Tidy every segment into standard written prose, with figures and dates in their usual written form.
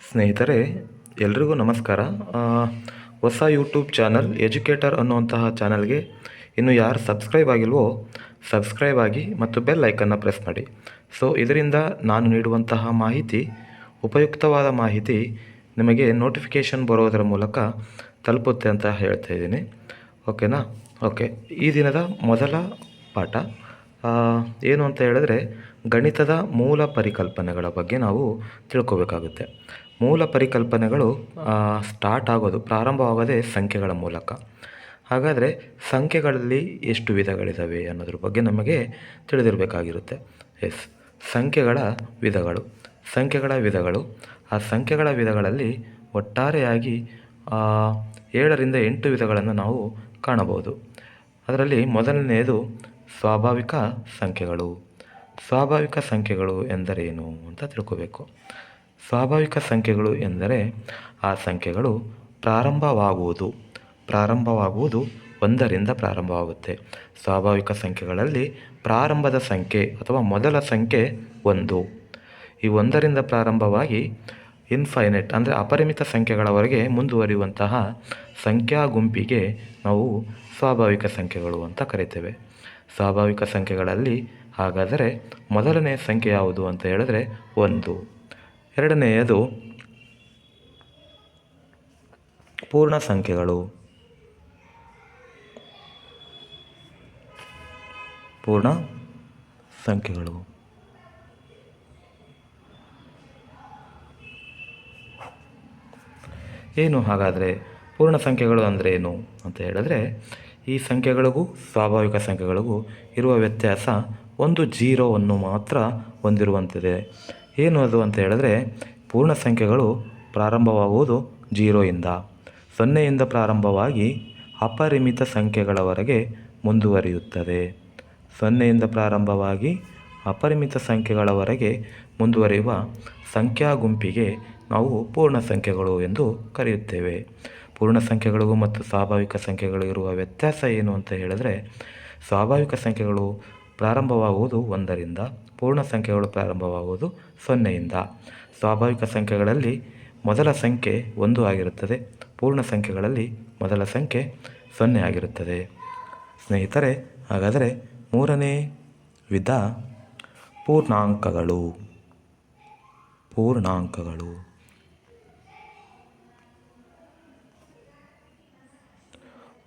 ಸ್ನೇಹಿತರೆ, ಎಲ್ರಿಗೂ ನಮಸ್ಕಾರ. ಹೊಸ ಯೂಟ್ಯೂಬ್ ಚಾನಲ್ ಎಜುಕೇಟರ್ ಅನ್ನುವಂತಹ ಚಾನಲ್ಗೆ ಇನ್ನು ಯಾರು ಸಬ್ಸ್ಕ್ರೈಬ್ ಆಗಿಲ್ವೋ ಸಬ್ಸ್ಕ್ರೈಬ್ ಆಗಿ ಮತ್ತು ಬೆಲ್ ಐಕನ್ನ ಪ್ರೆಸ್ ಮಾಡಿ. ಸೊ ಇದರಿಂದ ನಾನು ನೀಡುವಂತಹ ಮಾಹಿತಿ, ಉಪಯುಕ್ತವಾದ ಮಾಹಿತಿ ನಿಮಗೆ ನೋಟಿಫಿಕೇಷನ್ ಬರೋದರ ಮೂಲಕ ತಲುಪುತ್ತೆ ಅಂತ ಹೇಳ್ತಾ ಇದ್ದೀನಿ. ಓಕೆನಾ? ಓಕೆ, ಈ ದಿನದ ಮೊದಲ ಪಾಠ ಏನು ಅಂತ ಹೇಳಿದ್ರೆ, ಗಣಿತದ ಮೂಲ ಪರಿಕಲ್ಪನೆಗಳ ಬಗ್ಗೆ ನಾವು ತಿಳ್ಕೋಬೇಕಾಗುತ್ತೆ. ಮೂಲ ಪರಿಕಲ್ಪನೆಗಳು ಪ್ರಾರಂಭವಾಗೋದೇ ಸಂಖ್ಯೆಗಳ ಮೂಲಕ. ಹಾಗಾದರೆ ಸಂಖ್ಯೆಗಳಲ್ಲಿ ಎಷ್ಟು ವಿಧಗಳಿದ್ದಾವೆ ಅನ್ನೋದ್ರ ಬಗ್ಗೆ ನಮಗೆ ತಿಳಿದಿರಬೇಕಾಗಿರುತ್ತೆ. ಸಂಖ್ಯೆಗಳ ವಿಧಗಳು. ಆ ಸಂಖ್ಯೆಗಳ ವಿಧಗಳಲ್ಲಿ ಒಟ್ಟಾರೆಯಾಗಿ 7ರಿಂದ 8 ವಿಧಗಳನ್ನು ನಾವು ಕಾಣಬಹುದು. ಅದರಲ್ಲಿ ಮೊದಲನೆಯದು ಸ್ವಾಭಾವಿಕ ಸಂಖ್ಯೆಗಳು. ಸ್ವಾಭಾವಿಕ ಸಂಖ್ಯೆಗಳು ಎಂದರೇನು ಅಂತ ತಿಳ್ಕೋಬೇಕು. ಸ್ವಾಭಾವಿಕ ಸಂಖ್ಯೆಗಳು ಎಂದರೆ ಆ ಸಂಖ್ಯೆಗಳು ಪ್ರಾರಂಭವಾಗುವುದು 1ರಿಂದ ಪ್ರಾರಂಭವಾಗುತ್ತೆ. ಸ್ವಾಭಾವಿಕ ಸಂಖ್ಯೆಗಳಲ್ಲಿ ಪ್ರಾರಂಭದ ಸಂಖ್ಯೆ ಅಥವಾ ಮೊದಲ ಸಂಖ್ಯೆ 1. ಈ 1ರಿಂದ ಪ್ರಾರಂಭವಾಗಿ ಇನ್ಫೈನೈಟ್ ಅಂದರೆ ಅಪರಿಮಿತ ಸಂಖ್ಯೆಗಳವರೆಗೆ ಮುಂದುವರಿಯುವಂತಹ ಸಂಖ್ಯಾ ಗುಂಪಿಗೆ ನಾವು ಸ್ವಾಭಾವಿಕ ಸಂಖ್ಯೆಗಳು ಅಂತ ಕರಿತೇವೆ. ಸ್ವಾಭಾವಿಕ ಸಂಖ್ಯೆಗಳಲ್ಲಿ ಹಾಗಾದರೆ ಮೊದಲನೇ ಸಂಖ್ಯೆ ಯಾವುದು ಅಂತ ಹೇಳಿದ್ರೆ 1. ಎರಡನೆಯದು ಪೂರ್ಣ ಸಂಖ್ಯೆಗಳು. ಏನು ಹಾಗಾದರೆ ಪೂರ್ಣ ಸಂಖ್ಯೆಗಳು ಅಂದರೆ ಏನು ಅಂತ ಹೇಳಿದ್ರೆ, ಈ ಸಂಖ್ಯೆಗಳಿಗೂ ಸ್ವಾಭಾವಿಕ ಸಂಖ್ಯೆಗಳಿಗೂ ಇರುವ ವ್ಯತ್ಯಾಸ ಒಂದು 0ವನ್ನು ಮಾತ್ರ ಹೊಂದಿರುವಂತಿದೆ. ಏನು ಅದು ಅಂತ ಹೇಳಿದ್ರೆ, ಪೂರ್ಣ ಸಂಖ್ಯೆಗಳು ಪ್ರಾರಂಭವಾಗುವುದು 0ಯಿಂದ ಪ್ರಾರಂಭವಾಗಿ ಅಪರಿಮಿತ ಸಂಖ್ಯೆಗಳವರೆಗೆ ಮುಂದುವರಿಯುತ್ತದೆ. 0ಯಿಂದ ಪ್ರಾರಂಭವಾಗಿ ಅಪರಿಮಿತ ಸಂಖ್ಯೆಗಳವರೆಗೆ ಮುಂದುವರಿಯುವ ಸಂಖ್ಯಾ ಗುಂಪಿಗೆ ನಾವು ಪೂರ್ಣ ಸಂಖ್ಯೆಗಳು ಎಂದು ಕರೆಯುತ್ತೇವೆ. ಪೂರ್ಣ ಸಂಖ್ಯೆಗಳಿಗೂ ಮತ್ತು ಸ್ವಾಭಾವಿಕ ಸಂಖ್ಯೆಗಳಿಗಿರುವ ವ್ಯತ್ಯಾಸ ಏನು ಅಂತ ಹೇಳಿದ್ರೆ, ಸ್ವಾಭಾವಿಕ ಸಂಖ್ಯೆಗಳು ಪ್ರಾರಂಭವಾಗುವುದು 1ರಿಂದ, ಪೂರ್ಣ ಸಂಖ್ಯೆಗಳು ಪ್ರಾರಂಭವಾಗುವುದು 0ಯಿಂದ. ಸ್ವಾಭಾವಿಕ ಸಂಖ್ಯೆಗಳಲ್ಲಿ ಮೊದಲ ಸಂಖ್ಯೆ 1 ಆಗಿರುತ್ತದೆ, ಪೂರ್ಣ ಸಂಖ್ಯೆಗಳಲ್ಲಿ ಮೊದಲ ಸಂಖ್ಯೆ 0 ಆಗಿರುತ್ತದೆ. ಸ್ನೇಹಿತರೆ, ಹಾಗಾದರೆ ಮೂರನೇ ವಿಧ ಪೂರ್ಣಾಂಕಗಳು.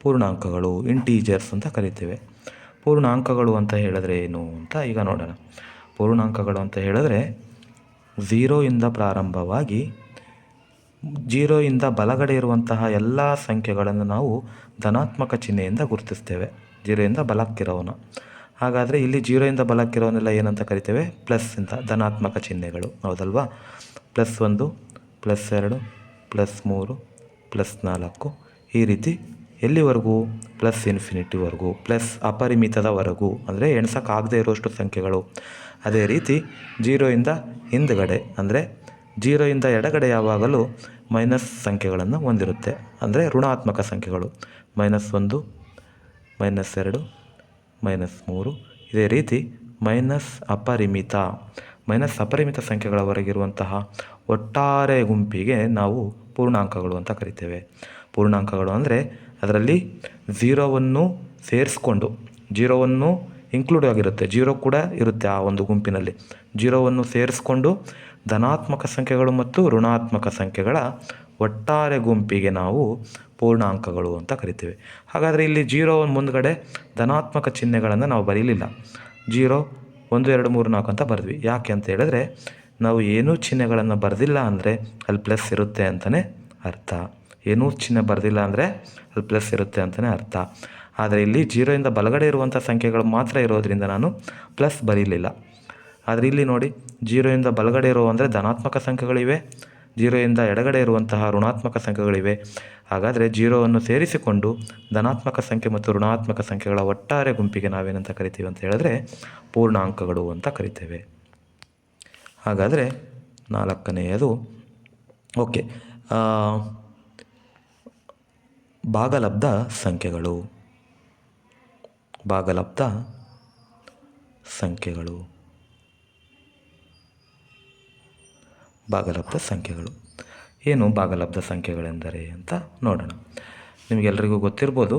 ಪೂರ್ಣಾಂಕಗಳು ಇಂಟೀಜರ್ಸ್ ಅಂತ ಕರಿತೇವೆ. ಪೂರ್ಣಾಂಕಗಳು ಅಂತ ಹೇಳಿದ್ರೆ ಏನು ಅಂತ ಈಗ ನೋಡೋಣ. ಪೂರ್ಣಾಂಕಗಳು ಅಂತ ಹೇಳಿದ್ರೆ 0ಯಿಂದ ಪ್ರಾರಂಭವಾಗಿ 0ಯಿಂದ ಬಲಗಡೆ ಇರುವಂತಹ ಎಲ್ಲ ಸಂಖ್ಯೆಗಳನ್ನು ನಾವು ಧನಾತ್ಮಕ ಚಿಹ್ನೆಯಿಂದ ಗುರುತಿಸ್ತೇವೆ. 0ಯಿಂದ ಬಲಕ್ಕಿರೋನು. ಹಾಗಾದರೆ ಇಲ್ಲಿ 0ಯಿಂದ ಬಲಕ್ಕಿರೋನೆಲ್ಲ ಏನಂತ ಕರಿತೇವೆ? ಪ್ಲಸ್ ಅಂತ, ಧನಾತ್ಮಕ ಚಿಹ್ನೆಗಳು, ಹೌದಲ್ವಾ? +1, +2, +3, +4 ಈ ರೀತಿ ಎಲ್ಲಿವರೆಗೂ? +∞ವರೆಗೂ, ಪ್ಲಸ್ ಅಪರಿಮಿತದವರೆಗೂ, ಅಂದರೆ ಎಣ್ಸೋಕ್ಕಾಗದೇ ಇರೋಷ್ಟು ಸಂಖ್ಯೆಗಳು. ಅದೇ ರೀತಿ 0ಯಿಂದ ಹಿಂದುಗಡೆ ಅಂದರೆ 0ಯಿಂದ ಎಡಗಡೆ ಯಾವಾಗಲೂ ಮೈನಸ್ ಸಂಖ್ಯೆಗಳನ್ನು ಹೊಂದಿರುತ್ತೆ, ಅಂದರೆ ಋಣಾತ್ಮಕ ಸಂಖ್ಯೆಗಳು. -1, -2, -3 ಇದೇ ರೀತಿ ಅಪರಿಮಿತ ಸಂಖ್ಯೆಗಳವರೆಗಿರುವಂತಹ ಒಟ್ಟಾರೆ ಗುಂಪಿಗೆ ನಾವು ಪೂರ್ಣಾಂಕಗಳು ಅಂತ ಕರಿತೇವೆ. ಪೂರ್ಣಾಂಕಗಳು ಅಂದರೆ ಅದರಲ್ಲಿ 0ವನ್ನು ಸೇರಿಸ್ಕೊಂಡು, 0ವನ್ನು ಇನ್ಕ್ಲೂಡ್ ಆಗಿರುತ್ತೆ, 0 ಕೂಡ ಇರುತ್ತೆ ಆ ಒಂದು ಗುಂಪಿನಲ್ಲಿ. 0ವನ್ನು ಸೇರಿಸ್ಕೊಂಡು ಧನಾತ್ಮಕ ಸಂಖ್ಯೆಗಳು ಮತ್ತು ಋಣಾತ್ಮಕ ಸಂಖ್ಯೆಗಳ ಒಟ್ಟಾರೆ ಗುಂಪಿಗೆ ನಾವು ಪೂರ್ಣಾಂಕಗಳು ಅಂತ ಕರಿತೇವೆ. ಹಾಗಾದರೆ ಇಲ್ಲಿ 0 ಮುಂದುಗಡೆ ಧನಾತ್ಮಕ ಚಿಹ್ನೆಗಳನ್ನು ನಾವು ಬರೀಲಿಲ್ಲ. 0, 1, 2, 3, 4 ಅಂತ ಬರೆದ್ವಿ. ಯಾಕೆ ಅಂತ ಹೇಳಿದ್ರೆ, ನಾವು ಏನೂ ಚಿಹ್ನೆಗಳನ್ನು ಬರೆದಿಲ್ಲ ಅಂದರೆ ಅಲ್ಲಿ ಪ್ಲಸ್ ಇರುತ್ತೆ ಅಂತಲೇ ಅರ್ಥ. ಏನೂ ಚಿಹ್ನೆ ಬರೆದಿಲ್ಲ ಅಂದರೆ ಅಲ್ಲಿ ಪ್ಲಸ್ ಇರುತ್ತೆ ಅಂತಲೇ ಅರ್ಥ. ಆದರೆ ಇಲ್ಲಿ 0ಯಿಂದ ಬಲಗಡೆ ಇರುವಂಥ ಸಂಖ್ಯೆಗಳು ಮಾತ್ರ ಇರೋದರಿಂದ ನಾನು ಪ್ಲಸ್ ಬರೀಲಿಲ್ಲ. ಆದರೆ ಇಲ್ಲಿ ನೋಡಿ, 0ಯಿಂದ ಬಲಗಡೆ ಇರೋ ಅಂದರೆ ಧನಾತ್ಮಕ ಸಂಖ್ಯೆಗಳಿವೆ, 0ಯಿಂದ ಎಡಗಡೆ ಇರುವಂತಹ ಋಣಾತ್ಮಕ ಸಂಖ್ಯೆಗಳಿವೆ. ಹಾಗಾದರೆ 0ವನ್ನು ಸೇರಿಸಿಕೊಂಡು ಧನಾತ್ಮಕ ಸಂಖ್ಯೆ ಮತ್ತು ಋಣಾತ್ಮಕ ಸಂಖ್ಯೆಗಳ ಒಟ್ಟಾರೆ ಗುಂಪಿಗೆ ನಾವೇನಂತ ಕರಿತೀವಿ ಅಂತ ಹೇಳಿದ್ರೆ ಪೂರ್ಣಾಂಕಗಳು ಅಂತ ಕರಿತೇವೆ. ಹಾಗಾದರೆ 4ನೆಯದು ಭಾಗಲಬ್ಧ ಸಂಖ್ಯೆಗಳು. ಭಾಗಲಬ್ಧ ಸಂಖ್ಯೆಗಳು ಏನು ಭಾಗಲಬ್ಧ ಸಂಖ್ಯೆಗಳೆಂದರೆ ಅಂತ ನೋಡೋಣ. ನಿಮಗೆಲ್ಲರಿಗೂ ಗೊತ್ತಿರ್ಬೋದು,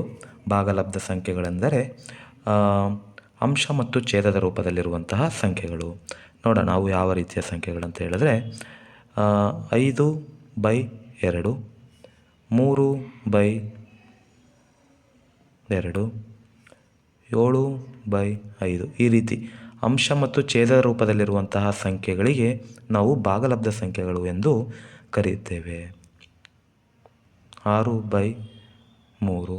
ಭಾಗಲಬ್ಧ ಸಂಖ್ಯೆಗಳೆಂದರೆ ಅಂಶ ಮತ್ತು ಛೇದದ ರೂಪದಲ್ಲಿರುವಂತಹ ಸಂಖ್ಯೆಗಳು. ನೋಡೋಣ ಅವು ಯಾವ ರೀತಿಯ ಸಂಖ್ಯೆಗಳಂತ ಹೇಳಿದ್ರೆ 5/2, 3/2, 7/5 ಈ ರೀತಿ ಅಂಶ ಮತ್ತು ಛೇದದ ರೂಪದಲ್ಲಿರುವಂತಹ ಸಂಖ್ಯೆಗಳಿಗೆ ನಾವು ಭಾಗಲಬ್ಧ ಸಂಖ್ಯೆಗಳು ಎಂದು ಕರೆಯುತ್ತೇವೆ. 6/3,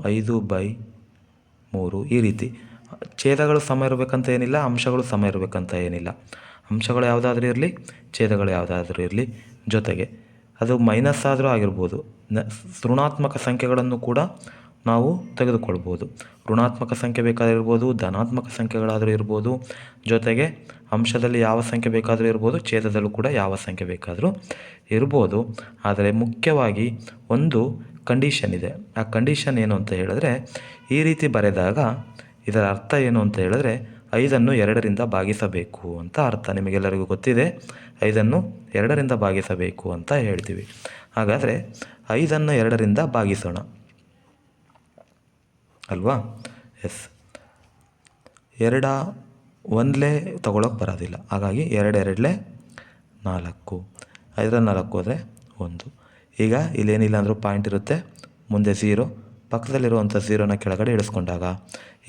5/3 ಈ ರೀತಿ. ಛೇದಗಳು ಸಮ ಇರಬೇಕಂತ ಏನಿಲ್ಲ, ಅಂಶಗಳು ಸಮ ಇರಬೇಕಂತ ಏನಿಲ್ಲ. ಅಂಶಗಳು ಯಾವುದಾದ್ರೂ ಇರಲಿ, ಛೇದಗಳು ಯಾವುದಾದ್ರೂ ಇರಲಿ, ಜೊತೆಗೆ ಅದು ಮೈನಸ್ ಆದರೂ ಆಗಿರ್ಬೋದು. ಋಣಾತ್ಮಕ ಸಂಖ್ಯೆಗಳನ್ನು ಕೂಡ ನಾವು ತೆಗೆದುಕೊಳ್ಬೋದು. ಋಣಾತ್ಮಕ ಸಂಖ್ಯೆ ಬೇಕಾದಿರ್ಬೋದು, ಧನಾತ್ಮಕ ಸಂಖ್ಯೆಗಳಾದರೂ ಇರ್ಬೋದು, ಜೊತೆಗೆ ಅಂಶದಲ್ಲಿ ಯಾವ ಸಂಖ್ಯೆ ಬೇಕಾದರೂ ಇರ್ಬೋದು, ಛೇದದಲ್ಲೂ ಕೂಡ ಯಾವ ಸಂಖ್ಯೆ ಬೇಕಾದರೂ ಇರ್ಬೋದು. ಆದರೆ ಮುಖ್ಯವಾಗಿ ಒಂದು ಕಂಡೀಷನ್ ಇದೆ. ಆ ಕಂಡೀಷನ್ ಏನು ಅಂತ ಹೇಳಿದ್ರೆ, ಈ ರೀತಿ ಬರೆದಾಗ ಇದರ ಅರ್ಥ ಏನು ಅಂತ ಹೇಳಿದ್ರೆ 5ಅನ್ನು 2ರಿಂದ ಭಾಗಿಸಬೇಕು ಅಂತ ಅರ್ಥ. ನಿಮಗೆಲ್ಲರಿಗೂ ಗೊತ್ತಿದೆ, 5ಅನ್ನು 2ರಿಂದ ಭಾಗಿಸಬೇಕು ಅಂತ ಹೇಳ್ತೀವಿ. ಹಾಗಾದರೆ 5ಅನ್ನು 2ರಿಂದ ಭಾಗಿಸೋಣ ಅಲ್ವಾ? ಎಸ್, 2 ಒಂದಲೇ ತೊಗೊಳಕ್ಕೆ ಬರೋದಿಲ್ಲ. ಹಾಗಾಗಿ 2 2 4, 5 4 ಹೋದರೆ 1. ಈಗ ಇಲ್ಲೇನಿಲ್ಲ ಅಂದರೂ ಪಾಯಿಂಟ್ ಇರುತ್ತೆ, ಮುಂದೆ 0, ಪಕ್ಕದಲ್ಲಿರುವಂಥ 0ನ ಕೆಳಗಡೆ ಇಳಿಸ್ಕೊಂಡಾಗ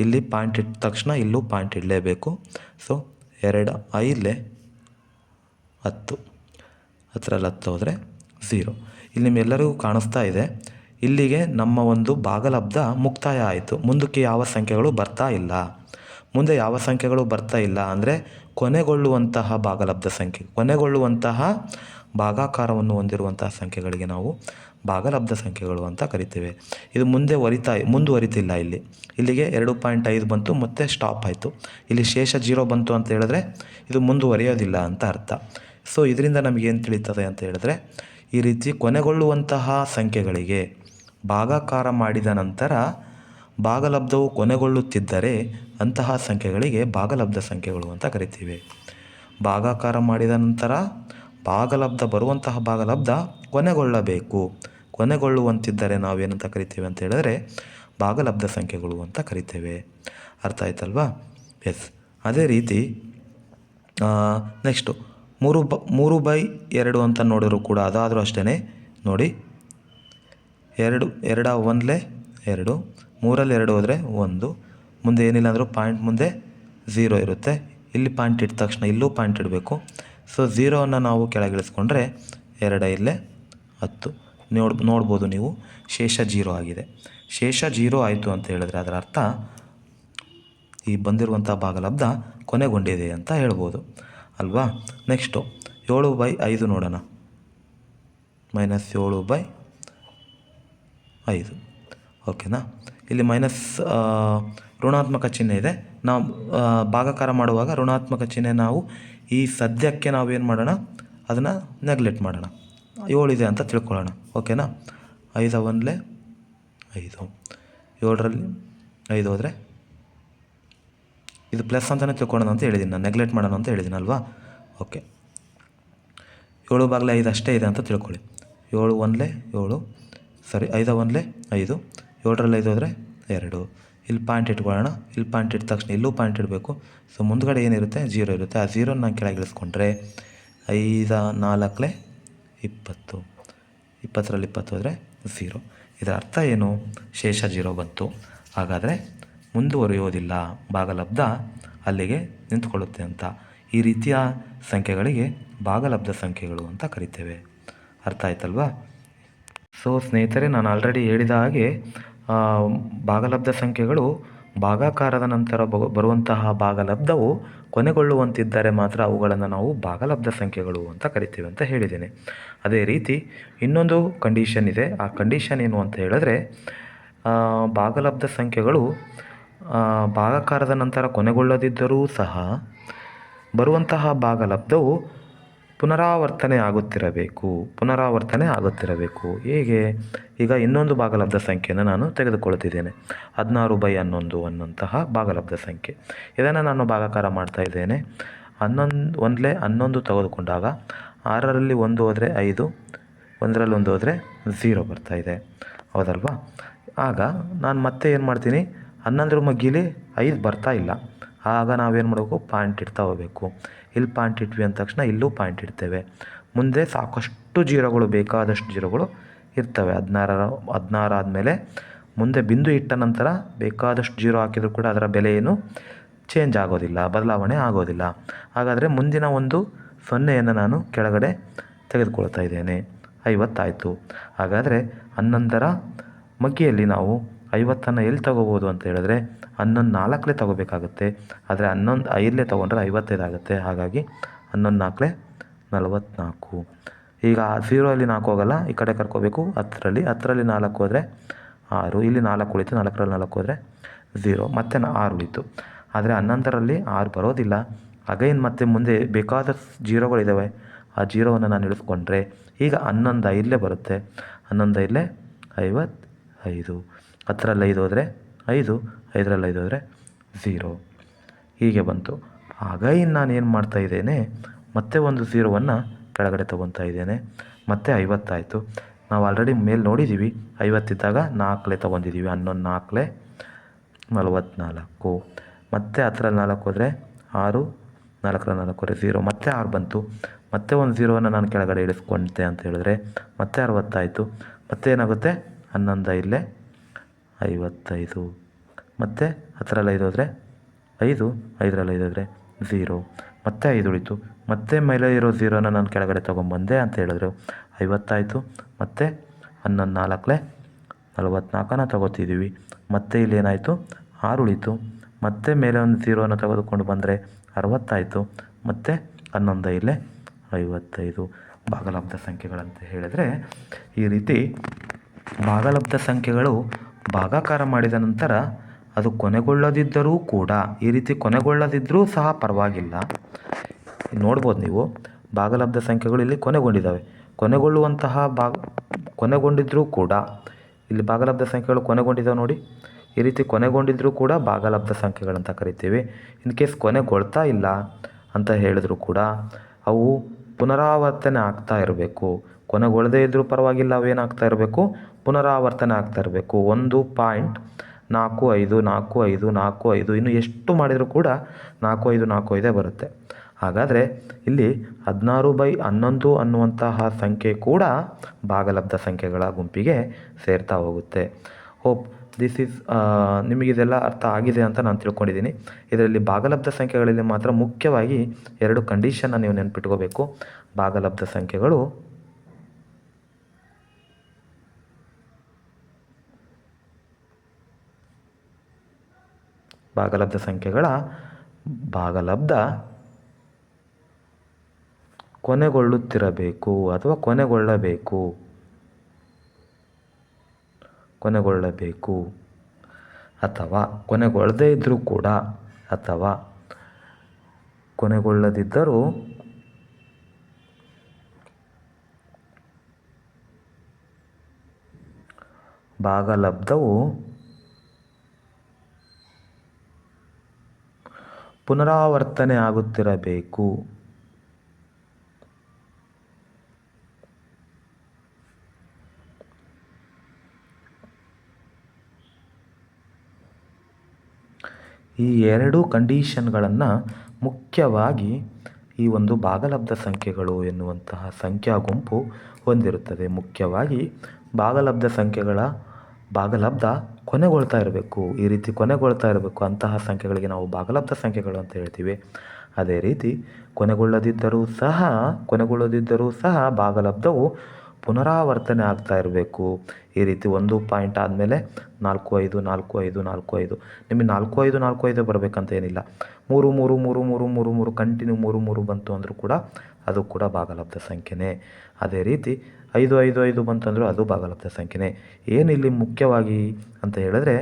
ಇಲ್ಲಿ ಪಾಯಿಂಟ್ ಇಟ್ಟ ತಕ್ಷಣ ಇಲ್ಲೂ ಪಾಯಿಂಟ್ ಇಡಲೇಬೇಕು. ಸೊ 2 5 10, 10ರಲ್ಲಿ 10 ಹೋದರೆ 0. ಇಲ್ಲಿ ನಿಮ್ಮೆಲ್ಲರಿಗೂ ಕಾಣಿಸ್ತಾ ಇದೆ, ಇಲ್ಲಿಗೆ ನಮ್ಮ ಒಂದು ಭಾಗಲಬ್ಧ ಮುಕ್ತಾಯ ಆಯಿತು. ಮುಂದಕ್ಕೆ ಯಾವ ಸಂಖ್ಯೆಗಳು ಬರ್ತಾ ಇಲ್ಲ. ಮುಂದೆ ಯಾವ ಸಂಖ್ಯೆಗಳು ಬರ್ತಾ ಇಲ್ಲ ಅಂದರೆ ಕೊನೆಗೊಳ್ಳುವಂತಹ ಭಾಗಲಬ್ಧ ಸಂಖ್ಯೆ, ಕೊನೆಗೊಳ್ಳುವಂತಹ ಭಾಗಾಕಾರವನ್ನು ಹೊಂದಿರುವಂತಹ ಸಂಖ್ಯೆಗಳಿಗೆ ನಾವು ಭಾಗಲಬ್ಧ ಸಂಖ್ಯೆಗಳು ಅಂತ ಕರಿತೇವೆ. ಇದು ಮುಂದುವರಿತಿಲ್ಲ. ಇಲ್ಲಿಗೆ 2.5 ಬಂತು, ಮತ್ತೆ ಸ್ಟಾಪ್ ಆಯಿತು. ಇಲ್ಲಿ ಶೇಷ 0 ಬಂತು ಅಂತ ಹೇಳಿದ್ರೆ ಇದು ಮುಂದುವರಿಯೋದಿಲ್ಲ ಅಂತ ಅರ್ಥ. ಸೊ ಇದರಿಂದ ನಮಗೇನು ತಿಳಿತದೆ ಅಂತ ಹೇಳಿದ್ರೆ, ಈ ರೀತಿ ಕೊನೆಗೊಳ್ಳುವಂತಹ ಸಂಖ್ಯೆಗಳಿಗೆ ಭಾಗಾಕಾರ ಮಾಡಿದ ನಂತರ ಭಾಗಲಬ್ಧವು ಕೊನೆಗೊಳ್ಳುತ್ತಿದ್ದರೆ ಅಂತಹ ಸಂಖ್ಯೆಗಳಿಗೆ ಭಾಗಲಬ್ಧ ಸಂಖ್ಯೆಗಳು ಅಂತ ಕರಿತೀವಿ. ಭಾಗಾಕಾರ ಮಾಡಿದ ನಂತರ ಬರುವಂತಹ ಭಾಗಲಬ್ಧ ಕೊನೆಗೊಳ್ಳಬೇಕು. ಕೊನೆಗೊಳ್ಳುವಂತಿದ್ದರೆ ನಾವೇನಂತ ಕರಿತೇವೆ ಅಂತ ಹೇಳಿದ್ರೆ ಭಾಗಲಬ್ಧ ಸಂಖ್ಯೆಗಳು ಅಂತ ಕರಿತೇವೆ. ಅರ್ಥ ಆಯ್ತಲ್ವಾ? ಎಸ್. ಅದೇ ರೀತಿ ನೆಕ್ಸ್ಟು 3/2 ಅಂತ ನೋಡಿದ್ರು ಕೂಡ ಅದಾದರೂ ಅಷ್ಟೇ ನೋಡಿ, 2 1 2, 3ರಲ್ಲಿ 2 ಹೋದರೆ 1, ಮುಂದೆ ಏನಿಲ್ಲ ಅಂದರೂ ಪಾಯಿಂಟ್ ಮುಂದೆ 0 ಇರುತ್ತೆ. ಇಲ್ಲಿ ಪಾಯಿಂಟ್ ಇಟ್ಟ ತಕ್ಷಣ ಇಲ್ಲೂ ಪಾಯಿಂಟ್ ಇಡಬೇಕು. ಸೊ 0ವನ್ನು ನಾವು ಕೆಳಗಿಳಿಸ್ಕೊಂಡ್ರೆ 2 5 10 ನೋಡ್ಬೋದು ನೀವು, ಶೇಷ 0 ಆಗಿದೆ. ಶೇಷ 0 ಆಯಿತು ಅಂತ ಹೇಳಿದ್ರೆ ಅದರ ಅರ್ಥ ಈ ಬಂದಿರುವಂಥ ಭಾಗಲಬ್ಧ ಕೊನೆಗೊಂಡಿದೆ ಅಂತ ಹೇಳ್ಬೋದು ಅಲ್ವಾ? ನೆಕ್ಸ್ಟು 7/5 ನೋಡೋಣ. -7/5 ಓಕೆನಾ? ಇಲ್ಲಿ ಮೈನಸ್ ಋಣಾತ್ಮಕ ಚಿಹ್ನೆ ಇದೆ. ನಾವು ಭಾಗಾಕಾರ ಮಾಡುವಾಗ ಋಣಾತ್ಮಕ ಚಿಹ್ನೆ ನಾವು ಈ ಸದ್ಯಕ್ಕೆ ನಾವೇನು ಮಾಡೋಣ, ಅದನ್ನು ನೆಗ್ಲೆಕ್ಟ್ ಮಾಡೋಣ. 7 ಇದೆ ಅಂತ ತಿಳ್ಕೊಳ್ಳೋಣ. ಓಕೆನಾ? 5 1 5, 7ರಲ್ಲಿ 5 ಹೋದರೆ ಇದು ಪ್ಲಸ್ ಅಂತಲೇ ತಿಳ್ಕೊಳ್ಳೋಣ ಅಂತ ಹೇಳಿದ್ದೀನಿ ನಾನು, ನೆಗ್ಲೆಕ್ಟ್ ಮಾಡೋಣ ಅಂತ ಹೇಳಿದ್ದೀನಿ ಅಲ್ವಾ? ಓಕೆ, 7/5 ಅಷ್ಟೇ ಇದೆ ಅಂತ ತಿಳ್ಕೊಳ್ಳಿ. 7 1 7, ಸರಿ 5 1 5, 7ರಲ್ಲಿ 5 ಹೋದರೆ 2. ಇಲ್ಲಿ ಪಾಯಿಂಟ್ ಇಟ್ಕೊಳ್ಳೋಣ. ಇಲ್ಲಿ ಪಾಯಿಂಟ್ ಇಟ್ಟ ತಕ್ಷಣ ಇಲ್ಲೂ ಪಾಯಿಂಟ್ ಇಡಬೇಕು. ಸೊ ಮುಂದ್ಗಡೆ ಏನಿರುತ್ತೆ 0 ಇರುತ್ತೆ. ಆ 0ನ ನಾನು ಕೆಳಗೆ ಇಳಿಸ್ಕೊಂಡ್ರೆ 5 4 20, 20ರಲ್ಲಿ 20 ಹೋದರೆ 0. ಇದರ ಅರ್ಥ ಏನು? ಶೇಷ 0 ಬಂತು. ಹಾಗಾದರೆ ಮುಂದುವರಿಯೋದಿಲ್ಲ, ಭಾಗಲಬ್ಧ ಅಲ್ಲಿಗೆ ನಿಂತ್ಕೊಳ್ಳುತ್ತೆ ಅಂತ. ಈ ರೀತಿಯ ಸಂಖ್ಯೆಗಳಿಗೆ ಭಾಗಲಬ್ಧ ಸಂಖ್ಯೆಗಳು ಅಂತ ಕರಿತೇವೆ. ಅರ್ಥ ಆಯ್ತಲ್ವಾ? ಸೊ ಸ್ನೇಹಿತರೆ, ನಾನು ಆಲ್ರೆಡಿ ಹೇಳಿದ ಹಾಗೆ ಭಾಗಲಬ್ಧ ಸಂಖ್ಯೆಗಳು ಭಾಗಾಕಾರದ ನಂತರ ಬರುವಂತಹ ಭಾಗಲಬ್ಧವು ಕೊನೆಗೊಳ್ಳುವಂತಿದ್ದರೆ ಮಾತ್ರ ಅವುಗಳನ್ನು ನಾವು ಭಾಗಲಬ್ಧ ಸಂಖ್ಯೆಗಳು ಅಂತ ಕರಿತೀವಿ ಅಂತ ಹೇಳಿದ್ದೇನೆ. ಅದೇ ರೀತಿ ಇನ್ನೊಂದು ಕಂಡೀಷನ್ ಇದೆ. ಆ ಕಂಡೀಷನ್ ಏನು ಅಂತ ಹೇಳಿದ್ರೆ, ಭಾಗಲಬ್ಧ ಸಂಖ್ಯೆಗಳು ಭಾಗಾಕಾರದ ನಂತರ ಕೊನೆಗೊಳ್ಳದಿದ್ದರೂ ಸಹ ಬರುವಂತಹ ಭಾಗಲಬ್ಧವು ಪುನರಾವರ್ತನೆ ಆಗುತ್ತಿರಬೇಕು. ಹೇಗೆ? ಈಗ ಇನ್ನೊಂದು ಭಾಗಲಬ್ಧ ಸಂಖ್ಯೆಯನ್ನು ನಾನು ತೆಗೆದುಕೊಳ್ತಿದ್ದೇನೆ, 16/11 ಅನ್ನುವಂತಹ ಭಾಗಲಬ್ಧ ಸಂಖ್ಯೆ. ಇದನ್ನು ನಾನು ಭಾಗಾಕಾರ ಮಾಡ್ತಾ ಇದ್ದೇನೆ. ಒಂದಲೇ 11 ತೆಗೆದುಕೊಂಡಾಗ 6ರಲ್ಲಿ 1 ಹೋದರೆ 5, 1ರಲ್ಲಿ 1 ಹೋದರೆ 0 ಬರ್ತಾಯಿದೆ, ಹೌದಲ್ವಾ? ಆಗ ನಾನು ಮತ್ತೆ ಏನು ಮಾಡ್ತೀನಿ, 11 ಮಗ್ಗಿಲಿ 5 ಬರ್ತಾ ಇಲ್ಲ. ಆಗ ನಾವೇನು ಮಾಡಬೇಕು, ಪಾಯಿಂಟ್ ಇಡ್ತಾ ಹೋಗಬೇಕು. ಇಲ್ಲಿ ಪಾಯಿಂಟ್ ಇಟ್ವಿ ಅಂದ ತಕ್ಷಣ ಇಲ್ಲೂ ಪಾಯಿಂಟ್ ಇಡ್ತೇವೆ. ಮುಂದೆ ಸಾಕಷ್ಟು ಜೀರೋಗಳು, ಬೇಕಾದಷ್ಟು ಜೀರೋಗಳು ಇರ್ತವೆ. 16 ಆದಮೇಲೆ ಮುಂದೆ ಬಿಂದು ಇಟ್ಟ ನಂತರ ಬೇಕಾದಷ್ಟು ಜೀರೋ ಹಾಕಿದರೂ ಕೂಡ ಅದರ ಬೆಲೆ ಏನು ಚೇಂಜ್ ಆಗೋದಿಲ್ಲ, ಬದಲಾವಣೆ ಆಗೋದಿಲ್ಲ. ಹಾಗಾದರೆ ಮುಂದಿನ ಒಂದು 0ಯನ್ನು ನಾನು ಕೆಳಗಡೆ ತೆಗೆದುಕೊಳ್ತಾ ಇದ್ದೇನೆ. 50 ಆಯಿತು. ಹಾಗಾದರೆ 11ರ ಮಗ್ಗಿಯಲ್ಲಿ ನಾವು 50ನ್ನು ಎಲ್ಲಿ ತಗೋಬೋದು ಅಂತ ಹೇಳಿದ್ರೆ 11 4ಲೇ ತಗೋಬೇಕಾಗುತ್ತೆ. ಆದರೆ 11 5ಲೇ ತೊಗೊಂಡ್ರೆ 55 ಆಗುತ್ತೆ. ಹಾಗಾಗಿ 11 4 44. ಈಗ 0ಅಲ್ಲಿ 4 ಹೋಗಲ್ಲ, ಈ ಕಡೆ ಕರ್ಕೋಬೇಕು. 10ರಲ್ಲಿ 4 ಹೋದರೆ 6, ಇಲ್ಲಿ 4 ಉಳಿತು, 4ರಲ್ಲಿ 4 ಹೋದರೆ 0, ಮತ್ತೆ 6 ಉಳಿತು. ಆದರೆ 11ರಲ್ಲಿ 6 ಬರೋದಿಲ್ಲ. ಅಗೈನ್ ಮತ್ತೆ ಮುಂದೆ ಬೇಕಾದ ಜೀರೋಗಳಿದ್ದಾವೆ, ಆ ಜೀರೋವನ್ನು ನಾನು ಇಳಿಸ್ಕೊಂಡ್ರೆ ಈಗ 11 5ಲೇ ಬರುತ್ತೆ. 11 5ಲೇ 55. 10ರಲ್ಲಿ 5 ಹೋದರೆ 5, 5ರಲ್ಲಿ 5 ಹೋದರೆ 0, ಹೀಗೆ ಬಂತು. ಅಗೈನ್ ನಾನು ಏನು ಮಾಡ್ತಾಯಿದ್ದೇನೆ, ಮತ್ತೆ ಒಂದು 0ವನ್ನು ಕೆಳಗಡೆ ತೊಗೊತಾ ಇದ್ದೇನೆ. ಮತ್ತೆ 50 ಆಯಿತು. ನಾವು ಆಲ್ರೆಡಿ ಮೇಲೆ ನೋಡಿದ್ದೀವಿ, 50 ಇದ್ದಾಗ 4ಲೇ ತೊಗೊಂಡಿದ್ದೀವಿ. 11 4ಲೇ 44. ಮತ್ತೆ 10ರಲ್ಲಿ 4 ಹೋದರೆ 6, 4ರಲ್ಲಿ 4 ಹೋದರೆ 0, ಮತ್ತೆ 6 ಬಂತು. ಮತ್ತೆ ಒಂದು 0ವನ್ನು ನಾನು ಕೆಳಗಡೆ ಇಳಿಸ್ಕೊಂಡೆ ಅಂತ ಹೇಳಿದ್ರೆ ಮತ್ತೆ 60 ಆಯಿತು. ಮತ್ತೆ ಏನಾಗುತ್ತೆ, 11 5ಲೇ 55. ಮತ್ತು 10ರಲ್ಲಿ 5 ಹೋದರೆ 5, 5ರಲ್ಲಿ 5 ಹೋದರೆ 0, ಮತ್ತೆ 5 ಉಳಿತು. ಮತ್ತೆ ಮೇಲೆ ಇರೋ 0ನ ನಾನು ಕೆಳಗಡೆ ತೊಗೊಂಬಂದೆ ಅಂತ ಹೇಳಿದ್ರು 50 ಆಯಿತು. ಮತ್ತು 11 4ಲೇ 44ನ ತೊಗೋತಿದ್ದೀವಿ. ಮತ್ತೆ ಇಲ್ಲಿ ಏನಾಯಿತು, 6 ಉಳಿತು. ಮತ್ತೆ ಮೇಲೆ ಒಂದು 0ನ ತೆಗೆದುಕೊಂಡು ಬಂದರೆ 60 ಆಯಿತು. ಮತ್ತು 11 5ಲೇ 55. ಭಾಗಲಬ್ಧ ಸಂಖ್ಯೆಗಳಂತ ಹೇಳಿದರೆ ಈ ರೀತಿ ಭಾಗಲಬ್ಧ ಸಂಖ್ಯೆಗಳು ಭಾಗಾಕಾರ ಮಾಡಿದ ನಂತರ ಅದು ಕೊನೆಗೊಳ್ಳದಿದ್ದರೂ ಕೂಡ, ಈ ರೀತಿ ಕೊನೆಗೊಳ್ಳದಿದ್ದರೂ ಸಹ ಪರವಾಗಿಲ್ಲ. ನೋಡ್ಬೋದು ನೀವು, ಭಾಗಲಬ್ಧ ಸಂಖ್ಯೆಗಳು ಇಲ್ಲಿ ಕೊನೆಗೊಂಡಿದ್ದಾವೆ. ಕೊನೆಗೊಳ್ಳುವಂತಹ ಕೊನೆಗೊಂಡಿದ್ದರೂ ಕೂಡ ಇಲ್ಲಿ ಭಾಗಲಬ್ಧ ಸಂಖ್ಯೆಗಳು ಕೊನೆಗೊಂಡಿದ್ದಾವೆ ನೋಡಿ. ಈ ರೀತಿ ಕೊನೆಗೊಂಡಿದ್ದರೂ ಕೂಡ ಭಾಗಲಬ್ಧ ಸಂಖ್ಯೆಗಳಂತ ಕರಿತೀವಿ. ಇನ್ ಕೇಸ್ ಕೊನೆಗೊಳ್ತಾ ಇಲ್ಲ ಅಂತ ಹೇಳಿದ್ರು ಕೂಡ ಅವು ಪುನರಾವರ್ತನೆ ಆಗ್ತಾ ಇರಬೇಕು. ಕೊನೆಗೊಳ್ಳದೇ ಇದ್ದರೂ ಪರವಾಗಿಲ್ಲ, ಅವೇನಾಗ್ತಾ ಇರಬೇಕು, ಪುನರಾವರ್ತನೆ ಆಗ್ತಾ ಇರಬೇಕು. 1.45454545 ಇನ್ನು ಎಷ್ಟು ಮಾಡಿದರೂ ಕೂಡ 4545 ಬರುತ್ತೆ. ಹಾಗಾದರೆ ಇಲ್ಲಿ 16/11 ಅನ್ನುವಂತಹ ಸಂಖ್ಯೆ ಕೂಡ ಭಾಗಲಬ್ಧ ಸಂಖ್ಯೆಗಳ ಗುಂಪಿಗೆ ಸೇರ್ತಾ ಹೋಗುತ್ತೆ. ಹೋಪ್ ದಿಸ್ ಈಸ್ ನಿಮಗಿದೆಲ್ಲ ಅರ್ಥ ಆಗಿದೆ ಅಂತ ನಾನು ತಿಳ್ಕೊಂಡಿದ್ದೀನಿ. ಇದರಲ್ಲಿ ಭಾಗಲಬ್ಧ ಸಂಖ್ಯೆಗಳಲ್ಲಿ ಮಾತ್ರ ಮುಖ್ಯವಾಗಿ 2 ಕಂಡೀಷನ್ನ ನೀವು ನೆನ್ಪಿಟ್ಕೋಬೇಕು. ಭಾಗಲಬ್ಧ ಸಂಖ್ಯೆಗಳ ಭಾಗಲಬ್ಧ ಕೊನೆಗೊಳ್ಳುತ್ತಿರಬೇಕು ಅಥವಾ ಕೊನೆಗೊಳ್ಳಬೇಕು ಅಥವಾ ಕೊನೆಗೊಳ್ಳದೇ ಇದ್ದರೂ ಕೂಡ ಅಥವಾ ಕೊನೆಗೊಳ್ಳದಿದ್ದರೂ ಭಾಗಲಬ್ಧವು ಪುನರಾವರ್ತನೆ ಆಗುತ್ತಿರಬೇಕು. ಈ 2 ಕಂಡೀಷನ್ಗಳನ್ನು ಮುಖ್ಯವಾಗಿ ಈ ಒಂದು ಭಾಗಲಬ್ಧ ಸಂಖ್ಯೆಗಳು ಎನ್ನುವಂತಹ ಸಂಖ್ಯಾ ಗುಂಪು ಹೊಂದಿರುತ್ತದೆ. ಮುಖ್ಯವಾಗಿ ಭಾಗಲಬ್ಧ ಕೊನೆಗೊಳ್ತಾ ಇರಬೇಕು. ಈ ರೀತಿ ಕೊನೆಗೊಳ್ತಾ ಇರಬೇಕು. ಅಂತಹ ಸಂಖ್ಯೆಗಳಿಗೆ ನಾವು ಭಾಗಲಬ್ಧ ಸಂಖ್ಯೆಗಳು ಅಂತ ಹೇಳ್ತೀವಿ. ಅದೇ ರೀತಿ ಕೊನೆಗೊಳ್ಳದಿದ್ದರೂ ಸಹ ಭಾಗಲಬ್ಧವು ಪುನರಾವರ್ತನೆ ಆಗ್ತಾ ಇರಬೇಕು. ಈ ರೀತಿ 1 ಪಾಯಿಂಟ್ ಆದಮೇಲೆ 4 5 4 5 4 5 ನಿಮಗೆ 4 5 4 5 ಬರಬೇಕಂತ ಏನಿಲ್ಲ. 3 3 3 3 3 3 ಕಂಟಿನ್ಯೂ 3 3 ಬಂತು ಅಂದರೂ ಕೂಡ ಅದು ಕೂಡ ಭಾಗಲಬ್ಧ ಸಂಖ್ಯೆನೇ. ಅದೇ ರೀತಿ 5 5 5 ಬಂತಂದರೂ ಅದು ಭಾಗಲಬ್ಧ ಸಂಖ್ಯೆನೇ. ಏನಿಲ್ಲಿ ಮುಖ್ಯವಾಗಿ ಅಂತ ಹೇಳಿದ್ರೆ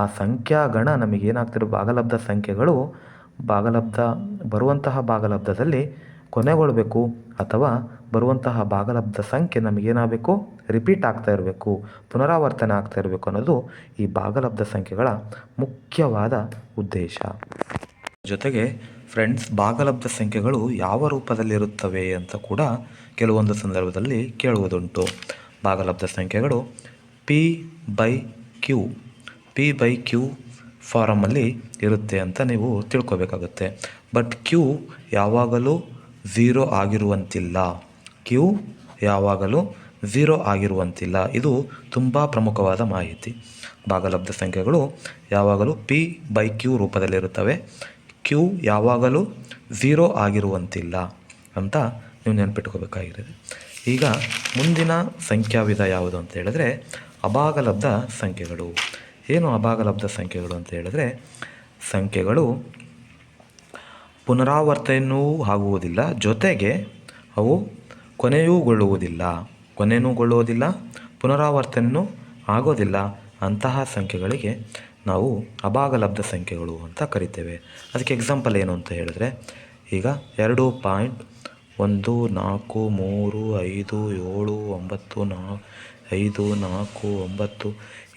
ಆ ಸಂಖ್ಯಾಗಣ ನಮಗೇನಾಗ್ತಿರೋ ಭಾಗಲಬ್ಧ ಸಂಖ್ಯೆಗಳು ಬರುವಂತಹ ಭಾಗಲಬ್ಧದಲ್ಲಿ ಕೊನೆಗೊಳ್ಳಬೇಕು ಅಥವಾ ಬರುವಂತಹ ಭಾಗಲಬ್ಧ ಸಂಖ್ಯೆ ನಮಗೇನಾಗಬೇಕು, ರಿಪೀಟ್ ಆಗ್ತಾ ಇರಬೇಕು, ಪುನರಾವರ್ತನೆ ಆಗ್ತಾ ಇರಬೇಕು ಅನ್ನೋದು ಈ ಭಾಗಲಬ್ಧ ಸಂಖ್ಯೆಗಳ ಮುಖ್ಯವಾದ ಉದ್ದೇಶ. ಜೊತೆಗೆ ಫ್ರೆಂಡ್ಸ್, ಭಾಗಲಬ್ಧ ಸಂಖ್ಯೆಗಳು ಯಾವ ರೂಪದಲ್ಲಿರುತ್ತವೆ ಅಂತ ಕೂಡ ಕೆಲವೊಂದು ಸಂದರ್ಭದಲ್ಲಿ ಕೇಳುವುದುಂಟು. ಭಾಗಲಬ್ಧ ಸಂಖ್ಯೆಗಳು P/Q ಫಾರಮಲ್ಲಿ ಇರುತ್ತೆ ಅಂತ ನೀವು ತಿಳ್ಕೊಬೇಕಾಗುತ್ತೆ. ಬಟ್ Q ಯಾವಾಗಲೂ 0 ಆಗಿರುವಂತಿಲ್ಲ. Q ಯಾವಾಗಲೂ 0 ಆಗಿರುವಂತಿಲ್ಲ. ಇದು ತುಂಬ ಪ್ರಮುಖವಾದ ಮಾಹಿತಿ. ಭಾಗಲಬ್ಧ ಸಂಖ್ಯೆಗಳು ಯಾವಾಗಲೂ P/Q ರೂಪದಲ್ಲಿರುತ್ತವೆ. Q ಯಾವಾಗಲೂ 0 ಆಗಿರುವಂತಿಲ್ಲ ಅಂತ ನೀವು ನೆನಪಿಟ್ಕೋಬೇಕಾಗಿರುತ್ತೆ. ಈಗ ಮುಂದಿನ ಸಂಖ್ಯಾವಿಧ ಯಾವುದು ಅಂತ ಹೇಳಿದ್ರೆ ಅಭಾಗಲಬ್ಧ ಸಂಖ್ಯೆಗಳು. ಏನು ಅಭಾಗಲಬ್ಧ ಸಂಖ್ಯೆಗಳು ಅಂತ ಹೇಳಿದ್ರೆ, ಸಂಖ್ಯೆಗಳು ಪುನರಾವರ್ತನೆಯೂ ಆಗುವುದಿಲ್ಲ, ಜೊತೆಗೆ ಅವು ಕೊನೆಯೂಗೊಳ್ಳುವುದಿಲ್ಲ, ಪುನರಾವರ್ತನೆಯೂ ಆಗೋದಿಲ್ಲ. ಅಂತಹ ಸಂಖ್ಯೆಗಳಿಗೆ ನಾವು ಅಭಾಗಲಬ್ಧ ಸಂಖ್ಯೆಗಳು ಅಂತ ಕರಿತೇವೆ. ಅದಕ್ಕೆ ಎಕ್ಸಾಂಪಲ್ ಏನು ಅಂತ ಹೇಳಿದ್ರೆ, ಈಗ 2.14357954549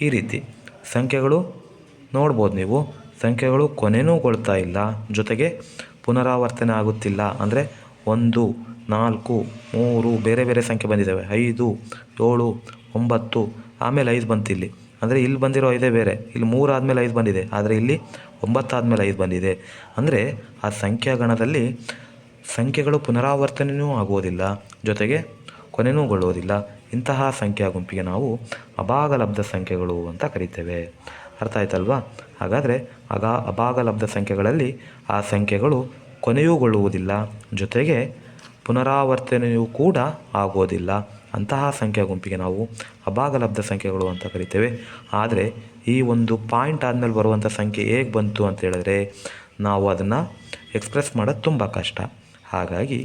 ಈ ರೀತಿ ಸಂಖ್ಯೆಗಳು ನೋಡ್ಬೋದು ನೀವು. ಸಂಖ್ಯೆಗಳು ಕೊನೆಯೂಗೊಳ್ತಾ ಇಲ್ಲ, ಜೊತೆಗೆ ಪುನರಾವರ್ತನೆ ಆಗುತ್ತಿಲ್ಲ. ಅಂದರೆ 1, 4, 3 ಬೇರೆ ಬೇರೆ ಸಂಖ್ಯೆ ಬಂದಿದ್ದಾವೆ. 5, 7, 9 ಆಮೇಲೆ 5 ಬಂತು ಇಲ್ಲಿ. ಅಂದರೆ ಇಲ್ಲಿ ಬಂದಿರೋ 5 ಬೇರೆ, ಇಲ್ಲಿ 3 ಆದಮೇಲೆ 5 ಬಂದಿದೆ, ಆದರೆ ಇಲ್ಲಿ 9 ಆದಮೇಲೆ 5 ಬಂದಿದೆ. ಅಂದರೆ ಆ ಸಂಖ್ಯಾಗಣದಲ್ಲಿ ಸಂಖ್ಯೆಗಳು ಪುನರಾವರ್ತನೆಯೂ ಆಗುವುದಿಲ್ಲ, ಜೊತೆಗೆ ಕೊನೆಯೂಗೊಳ್ಳುವುದಿಲ್ಲ. ಇಂತಹ ಸಂಖ್ಯಾ ಗುಂಪಿಗೆ ನಾವು ಅಭಾಗಲಬ್ಧ ಸಂಖ್ಯೆಗಳು ಅಂತ ಕರಿತೇವೆ. ಅರ್ಥ ಆಯ್ತಲ್ವಾ? ಹಾಗಾದರೆ ಅಭಾಗಲಬ್ಧ ಸಂಖ್ಯೆಗಳಲ್ಲಿ ಆ ಸಂಖ್ಯೆಗಳು ಕೊನೆಯೂಗೊಳ್ಳುವುದಿಲ್ಲ, ಜೊತೆಗೆ ಪುನರಾವರ್ತನೆಯೂ ಕೂಡ ಆಗೋದಿಲ್ಲ. ಅಂತಹ ಸಂಖ್ಯಾ ಗುಂಪಿಗೆ ನಾವು ಅಭಾಗಲಬ್ಧ ಸಂಖ್ಯೆಗಳು ಅಂತ ಕರಿತೇವೆ. ಆದರೆ ಈ ಒಂದು ಪಾಯಿಂಟ್ ಆದಮೇಲೆ ಬರುವಂಥ ಸಂಖ್ಯೆ ಹೇಗೆ ಬಂತು ಅಂತ ಹೇಳಿದ್ರೆ ನಾವು ಅದನ್ನು ಎಕ್ಸ್ಪ್ರೆಸ್ ಮಾಡೋದು ತುಂಬ ಕಷ್ಟ. ಹಾಗಾಗಿ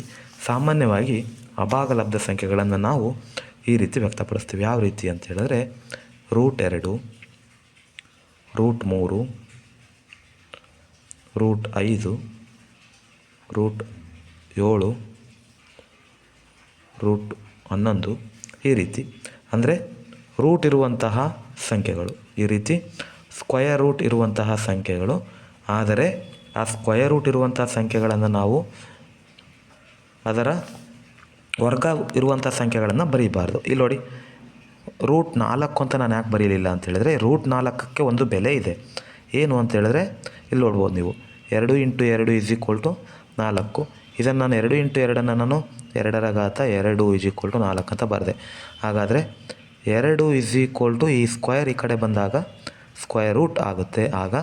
ಸಾಮಾನ್ಯವಾಗಿ ಅಭಾಗಲಬ್ಧ ಸಂಖ್ಯೆಗಳನ್ನು ನಾವು ಈ ರೀತಿ ವ್ಯಕ್ತಪಡಿಸ್ತೀವಿ. ಯಾವ ರೀತಿ ಅಂತ ಹೇಳಿದ್ರೆ √2, √3, √5, √7, √11 ಈ ರೀತಿ. ಅಂದರೆ ರೂಟ್ ಇರುವಂತಹ ಸಂಖ್ಯೆಗಳು, ಈ ರೀತಿ ಸ್ಕ್ವಯರ್ ರೂಟ್ ಇರುವಂತಹ ಸಂಖ್ಯೆಗಳು. ಆದರೆ ಆ ಸ್ಕ್ವಯರ್ ರೂಟ್ ಇರುವಂತಹ ಸಂಖ್ಯೆಗಳನ್ನು ನಾವು ಅದರ ವರ್ಗ ಇರುವಂಥ ಸಂಖ್ಯೆಗಳನ್ನು ಬರೀಬಾರ್ದು. ಇಲ್ಲಿ ನೋಡಿ, √4 ಅಂತ ನಾನು ಯಾಕೆ ಬರೀಲಿಲ್ಲ ಅಂತ ಹೇಳಿದ್ರೆ, √4ಕ್ಕೆ ಒಂದು ಬೆಲೆ ಇದೆ. ಏನು ಅಂತ ಹೇಳಿದ್ರೆ ಇಲ್ಲಿ ನೋಡ್ಬೋದು ನೀವು, 2 × 2 = 4. ಇದನ್ನು ನಾನು 2 × 2 ನಾನು 2^2 = 4 ಅಂತ ಬರೆದೆ. ಹಾಗಾದರೆ 2 = ಈ ಸ್ಕ್ವಯರ್ ಈ ಕಡೆ ಬಂದಾಗ ಸ್ಕ್ವಯರ್ ರೂಟ್ ಆಗುತ್ತೆ, ಆಗ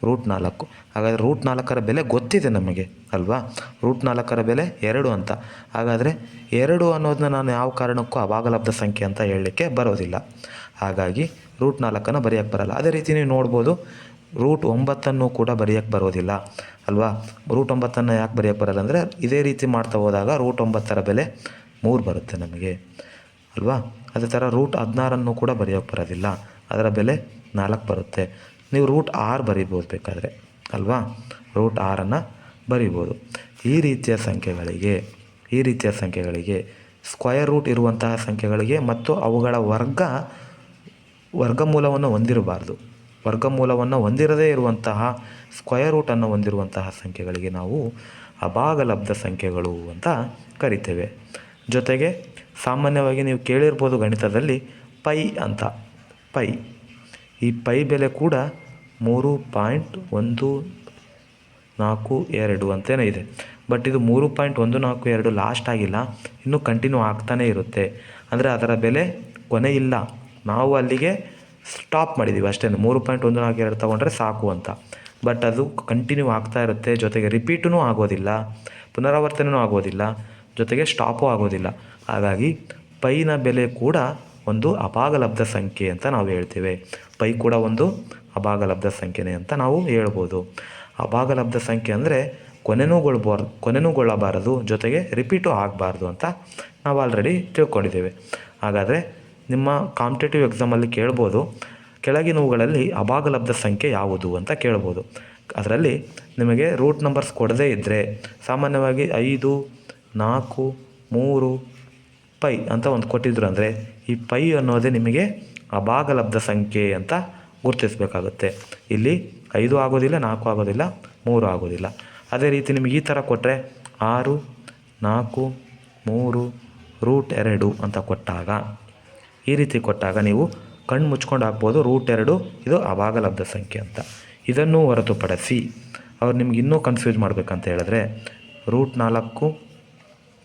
√4. ಹಾಗಾದರೆ √4ರ ಬೆಲೆ ಗೊತ್ತಿದೆ ನಮಗೆ ಅಲ್ವಾ? √4ರ ಬೆಲೆ 2 ಅಂತ. ಹಾಗಾದರೆ 2 ಅನ್ನೋದನ್ನ ನಾನು ಯಾವ ಕಾರಣಕ್ಕೂ ಅಭಾಗಲಬ್ಧ ಸಂಖ್ಯೆ ಅಂತ ಹೇಳಲಿಕ್ಕೆ ಬರೋದಿಲ್ಲ. ಹಾಗಾಗಿ √4 ಬರೆಯೋಕ್ಕೆ ಬರೋಲ್ಲ. ಅದೇ ರೀತಿ ನೀವು ನೋಡ್ಬೋದು, √9 ಕೂಡ ಬರೆಯೋಕ್ಕೆ ಬರೋದಿಲ್ಲ ಅಲ್ವಾ? √9 ಯಾಕೆ ಬರೆಯೋಕ್ಕೆ ಬರೋಲ್ಲ ಅಂದರೆ ಇದೇ ರೀತಿ ಮಾಡ್ತಾ ಹೋದಾಗ √9ರ ಬೆಲೆ 3 ಬರುತ್ತೆ ನಮಗೆ ಅಲ್ವಾ? ಅದೇ ಥರ √16 ಕೂಡ ಬರೆಯೋಕ್ಕೆ ಬರೋದಿಲ್ಲ, ಅದರ ಬೆಲೆ 4 ಬರುತ್ತೆ. ನೀವು √6 ಬರಿಬೋದು ಬೇಕಾದರೆ ಅಲ್ವಾ? √6 ಬರಿಬೋದು. ಈ ರೀತಿಯ ಸಂಖ್ಯೆಗಳಿಗೆ ಸ್ಕ್ವಯರ್ ರೂಟ್ ಇರುವಂತಹ ಸಂಖ್ಯೆಗಳಿಗೆ ಮತ್ತು ಅವುಗಳ ವರ್ಗಮೂಲವನ್ನು ಹೊಂದಿರಬಾರ್ದು, ವರ್ಗಮೂಲವನ್ನು ಹೊಂದಿರದೇ ಇರುವಂತಹ ಸ್ಕ್ವಯರ್ ರೂಟನ್ನು ಹೊಂದಿರುವಂತಹ ಸಂಖ್ಯೆಗಳಿಗೆ ನಾವು ಅಭಾಗಲಬ್ಧ ಸಂಖ್ಯೆಗಳು ಅಂತ ಕರಿತೇವೆ. ಜೊತೆಗೆ ಸಾಮಾನ್ಯವಾಗಿ ನೀವು ಕೇಳಿರ್ಬೋದು ಗಣಿತದಲ್ಲಿ ಪೈ ಅಂತ. ಈ ಪೈ ಬೆಲೆ ಕೂಡ 3.142 ಅಂತಲೇ ಇದೆ. ಬಟ್ ಇದು 3.142 ಲಾಸ್ಟ್ ಆಗಿಲ್ಲ, ಇನ್ನೂ ಕಂಟಿನ್ಯೂ ಆಗ್ತಾನೇ ಇರುತ್ತೆ. ಅಂದರೆ ಅದರ ಬೆಲೆ ಕೊನೆ ಇಲ್ಲ, ನಾವು ಅಲ್ಲಿಗೆ ಸ್ಟಾಪ್ ಮಾಡಿದ್ದೀವಿ ಅಷ್ಟೇ. 3.142 ತೊಗೊಂಡ್ರೆ ಸಾಕು ಅಂತ. ಬಟ್ ಅದು ಕಂಟಿನ್ಯೂ ಆಗ್ತಾ ಇರುತ್ತೆ, ಜೊತೆಗೆ ರಿಪೀಟೂ ಆಗೋದಿಲ್ಲ, ಪುನರಾವರ್ತನೆಯೂ ಆಗೋದಿಲ್ಲ, ಜೊತೆಗೆ ಸ್ಟಾಪು ಆಗೋದಿಲ್ಲ. ಹಾಗಾಗಿ ಪೈನ ಬೆಲೆ ಕೂಡ ಒಂದು ಅಭಾಗಲಬ್ಧ ಸಂಖ್ಯೆ ಅಂತ ನಾವು ಹೇಳ್ತೇವೆ. ಪೈ ಕೂಡ ಒಂದು ಅಭಾಗಲಬ್ಧ ಸಂಖ್ಯೆನೇ ಅಂತ ನಾವು ಹೇಳ್ಬೋದು. ಅಭಾಗಲಬ್ಧ ಸಂಖ್ಯೆ ಅಂದರೆ ಕೊನೆಯೂಗೊಳ್ಳಬಾರದು, ಜೊತೆಗೆ ರಿಪೀಟು ಆಗಬಾರ್ದು ಅಂತ ನಾವು ಆಲ್ರೆಡಿ ತಿಳ್ಕೊಂಡಿದ್ದೇವೆ. ಹಾಗಾದರೆ ನಿಮ್ಮ ಕಾಂಪಿಟೇಟಿವ್ ಎಕ್ಸಾಮಲ್ಲಿ ಕೇಳ್ಬೋದು, ಕೆಳಗಿನವುಗಳಲ್ಲಿ ಅಭಾಗಲಬ್ಧ ಸಂಖ್ಯೆ ಯಾವುದು ಅಂತ ಕೇಳ್ಬೋದು. ಅದರಲ್ಲಿ ನಿಮಗೆ ರೂಟ್ ನಂಬರ್ಸ್ ಕೊಡದೇ ಇದ್ದರೆ ಸಾಮಾನ್ಯವಾಗಿ 5, 4, 3 ಪೈ ಅಂತ ಒಂದು ಕೊಟ್ಟಿದ್ರು ಅಂದರೆ ಈ ಪೈ ಅನ್ನೋದೇ ನಿಮಗೆ ಅಭಾಗಲಬ್ಧ ಸಂಖ್ಯೆ ಅಂತ ಗುರುತಿಸಬೇಕಾಗುತ್ತೆ. ಇಲ್ಲಿ 5 ಆಗೋದಿಲ್ಲ, 4 ಆಗೋದಿಲ್ಲ, 3 ಆಗೋದಿಲ್ಲ. ಅದೇ ರೀತಿ ನಿಮಗೆ ಈ ಥರ ಕೊಟ್ಟರೆ 6, 4, 3, √2 ಅಂತ ಕೊಟ್ಟಾಗ, ಈ ರೀತಿ ಕೊಟ್ಟಾಗ ನೀವು ಕಣ್ಣು ಮುಚ್ಕೊಂಡು ಹಾಕ್ಬೋದು √2 ಇದು ಅಭಾಗಲಬ್ಧ ಸಂಖ್ಯೆ ಅಂತ. ಇದನ್ನು ಹೊರತುಪಡಿಸಿ ಅವ್ರು ನಿಮ್ಗೆ ಇನ್ನೂ ಕನ್ಫ್ಯೂಸ್ ಮಾಡಬೇಕಂತ ಹೇಳಿದ್ರೆ √4,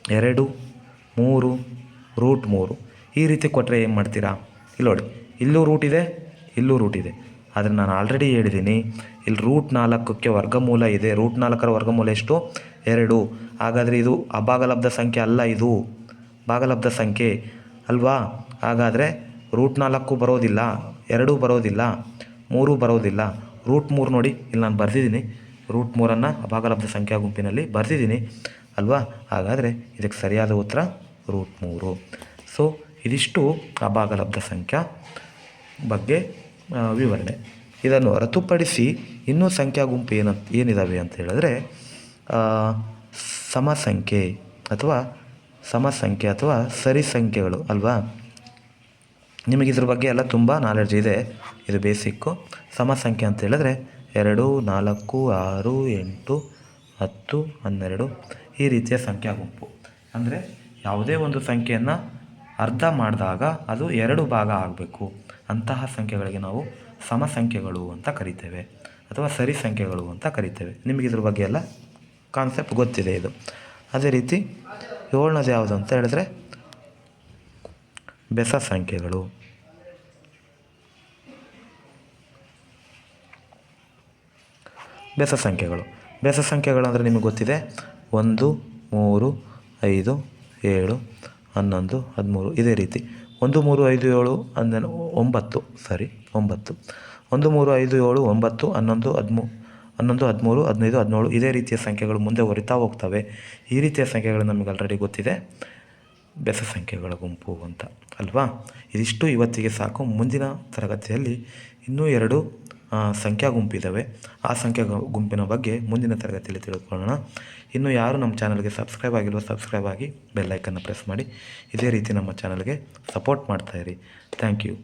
2, 3, √3 ಈ ರೀತಿ ಕೊಟ್ಟರೆ ಏನು ಮಾಡ್ತೀರಾ? ಇಲ್ಲಿ ನೋಡಿ, ಇಲ್ಲೂ ರೂಟ್ ಇದೆ, ಇಲ್ಲೂ ರೂಟ್ ಇದೆ. ಆದರೆ ನಾನು ಆಲ್ರೆಡಿ ಹೇಳಿದ್ದೀನಿ, ಇಲ್ಲಿ √4ಕ್ಕೆ ವರ್ಗಮೂಲ ಇದೆ. √4ರ ವರ್ಗಮೂಲ ಎಷ್ಟು? 2. ಹಾಗಾದರೆ ಇದು ಅಭಾಗಲಬ್ಧ ಸಂಖ್ಯೆ ಅಲ್ಲ, ಇದು ಭಾಗಲಬ್ಧ ಸಂಖ್ಯೆ ಅಲ್ವಾ? ಹಾಗಾದರೆ √4 ಬರೋದಿಲ್ಲ, 2 ಬರೋದಿಲ್ಲ, 3 ಬರೋದಿಲ್ಲ. √3 ನೋಡಿ, ಇಲ್ಲಿ ನಾನು ಬರೆದಿದ್ದೀನಿ, √3 ಅಭಾಗಲಬ್ಧ ಸಂಖ್ಯಾ ಗುಂಪಿನಲ್ಲಿ ಬರೆದಿದ್ದೀನಿ ಅಲ್ವಾ? ಹಾಗಾದರೆ ಇದಕ್ಕೆ ಸರಿಯಾದ ಉತ್ತರ √3. ಸೊ ಇದಿಷ್ಟು ಅಭಾಗಲಬ್ಧ ಸಂಖ್ಯಾ ಬಗ್ಗೆ ವಿವರಣೆ. ಇದನ್ನು ಹೊರತುಪಡಿಸಿ ಇನ್ನೂ ಸಂಖ್ಯಾ ಗುಂಪು ಏನಿದ್ದಾವೆ ಅಂತ ಹೇಳಿದ್ರೆ ಸಮಸಂಖ್ಯೆ ಅಥವಾ ಸರಿ ಸಂಖ್ಯೆಗಳು ಅಲ್ವಾ? ನಿಮಗೆ ಇದ್ರ ಬಗ್ಗೆ ಎಲ್ಲ ತುಂಬ ನಾಲೆಡ್ಜ್ ಇದೆ, ಇದು ಬೇಸಿಕ್ಕು. ಸಮಸಂಖ್ಯೆ ಅಂತ ಹೇಳಿದ್ರೆ 2, 4, 6, 8, 10, 12 ಈ ರೀತಿಯ ಸಂಖ್ಯಾ ಗುಂಪು. ಅಂದರೆ ಯಾವುದೇ ಒಂದು ಸಂಖ್ಯೆಯನ್ನು ಅರ್ಧ ಮಾಡಿದಾಗ ಅದು 2 ಭಾಗ ಆಗಬೇಕು. ಅಂತಹ ಸಂಖ್ಯೆಗಳಿಗೆ ನಾವು ಸಮಸಂಖ್ಯೆಗಳು ಅಂತ ಕರಿತೇವೆ ಅಥವಾ ಸರಿ ಸಂಖ್ಯೆಗಳು ಅಂತ ಕರಿತೇವೆ. ನಿಮಗೆ ಇದ್ರ ಬಗ್ಗೆ ಎಲ್ಲ ಕಾನ್ಸೆಪ್ಟ್ ಗೊತ್ತಿದೆ ಇದು. ಅದೇ ರೀತಿ 7ನೇದು ಯಾವುದು ಅಂತ ಹೇಳಿದ್ರೆ ಬೆಸ ಸಂಖ್ಯೆಗಳು. ಬೆಸ ಸಂಖ್ಯೆಗಳು ಅಂದರೆ ನಿಮಗೆ ಗೊತ್ತಿದೆ, 1, 3, 5, 7, 11, 13 ಇದೇ ರೀತಿ 1, 3, 5, 7, 9, 9 1, 3, 5, 7, 9, 11, 13, 15, 17 ಇದೇ ರೀತಿಯ ಸಂಖ್ಯೆಗಳು ಮುಂದೆ ಹೊರಿತಾ ಹೋಗ್ತವೆ. ಈ ರೀತಿಯ ಸಂಖ್ಯೆಗಳು ನಮಗೆ ಆಲ್ರೆಡಿ ಗೊತ್ತಿದೆ, ಬೆಸ ಸಂಖ್ಯೆಗಳ ಗುಂಪು ಅಂತ ಅಲ್ವಾ? ಇದಿಷ್ಟು ಇವತ್ತಿಗೆ ಸಾಕು. ಮುಂದಿನ ತರಗತಿಯಲ್ಲಿ ಇನ್ನೂ 2 ಸಂಖ್ಯಾ ಗುಂಪಿದ್ದಾವೆ. ಆ ಸಂಖ್ಯಾ ಗುಂಪಿನ ಬಗ್ಗೆ ಮುಂದಿನ ತರಗತಿಯಲ್ಲಿ ತಿಳ್ಕೊಳ್ಳೋಣ. ಇನ್ನು ಯಾರು ನಮ್ಮ ಚಾನಲ್ಗೆ ಸಬ್ಸ್ಕ್ರೈಬ್ ಆಗಿಲ್ವೋ ಸಬ್ಸ್ಕ್ರೈಬ್ ಆಗಿ ಬೆಲ್ ಐಕನ್ನ ಪ್ರೆಸ್ ಮಾಡಿ. ಇದೇ ರೀತಿ ನಮ್ಮ ಚಾನಲ್ಗೆ ಸಪೋರ್ಟ್ ಮಾಡ್ತಾಯಿರಿ. Thank you.